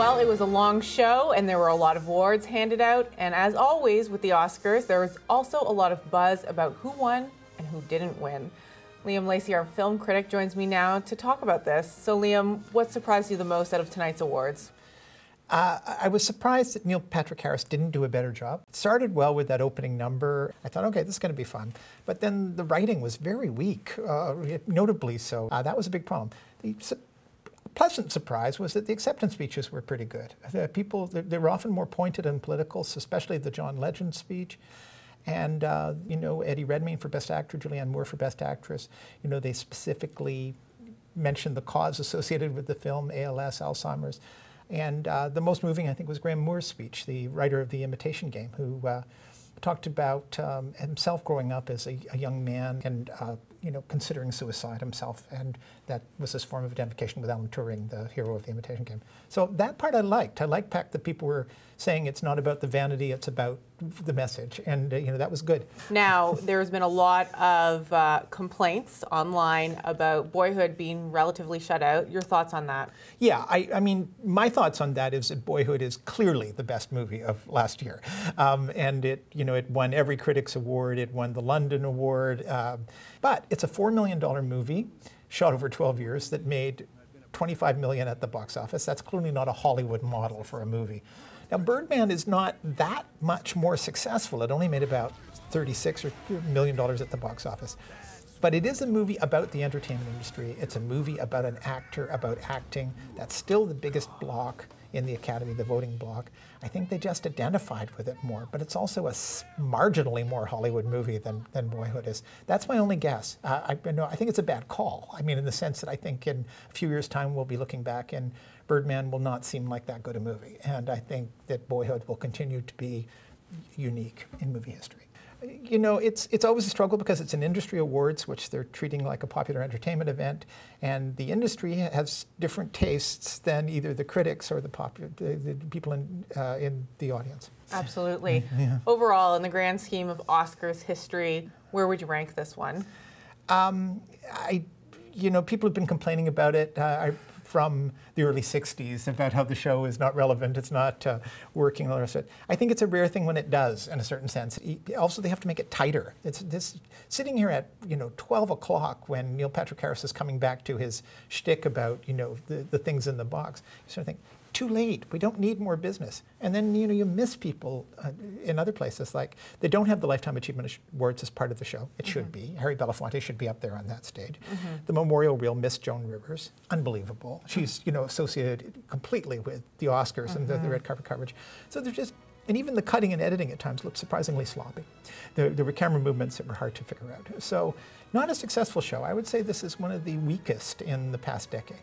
Well, it was a long show and there were a lot of awards handed out. And as always with the Oscars, there was also a lot of buzz about who won and who didn't win. Liam Lacey, our film critic, joins me now to talk about this. So Liam, what surprised you the most out of tonight's awards? I was surprised that Neil Patrick Harris didn't do a better job. It started well with that opening number. I thought, okay, this is going to be fun. But then the writing was very weak, notably so. That was a big problem. The pleasant surprise was that the acceptance speeches were pretty good. They were often more pointed and political, especially the John Legend speech. And, Eddie Redmayne for Best Actor, Julianne Moore for Best Actress. They specifically mentioned the cause associated with the film, ALS, Alzheimer's. And the most moving, I think, was Graham Moore's speech, the writer of The Imitation Game, who talked about himself growing up as a young man and, considering suicide himself. And that was his form of identification with Alan Turing, the hero of The Imitation Game. So that part I liked. I liked the fact that people were saying it's not about the vanity, it's about the message. And, that was good. Now, there's been a lot of complaints online about Boyhood being relatively shut out. Your thoughts on that? Yeah, I mean, my thoughts on that is that Boyhood is clearly the best movie of last year. And it won every Critics Award, it won the London Award. But it's a $4 million movie shot over 12 years that made $25 million at the box office. That's clearly not a Hollywood model for a movie. Now, Birdman is not that much more successful. It only made about $36 million at the box office. But it is a movie about the entertainment industry. It's a movie about an actor, about acting. That's still the biggest block in the Academy, the voting block. I think they just identified with it more, but it's also a marginally more Hollywood movie than Boyhood is. That's my only guess. I think it's a bad call. I mean, in the sense that I think in a few years' time we'll be looking back and Birdman will not seem like that good a movie. And I think that Boyhood will continue to be unique in movie history. It's always a struggle because it's an industry awards, which they're treating like a popular entertainment event, and the industry has different tastes than either the critics or the people in the audience. Absolutely. Yeah. Overall, in the grand scheme of Oscars history, where would you rank this one? People have been complaining about it from the early 60s about how the show is not relevant, it's not working, and all the rest of it. I think it's a rare thing when it does, in a certain sense. Also, they have to make it tighter. It's this sitting here at 12 o'clock when Neil Patrick Harris is coming back to his shtick about the things in the box. You sort of think, too late. We don't need more business. And then you miss people in other places. Like they don't have the Lifetime Achievement Awards as part of the show. It should be. Harry Belafonte should be up there on that stage. The memorial reel missed Joan Rivers. Unbelievable. She's associated completely with the Oscars and the red carpet coverage. So there's just. And even the cutting and editing at times looked surprisingly sloppy. There were camera movements that were hard to figure out. So not a successful show. I would say this is one of the weakest in the past decade.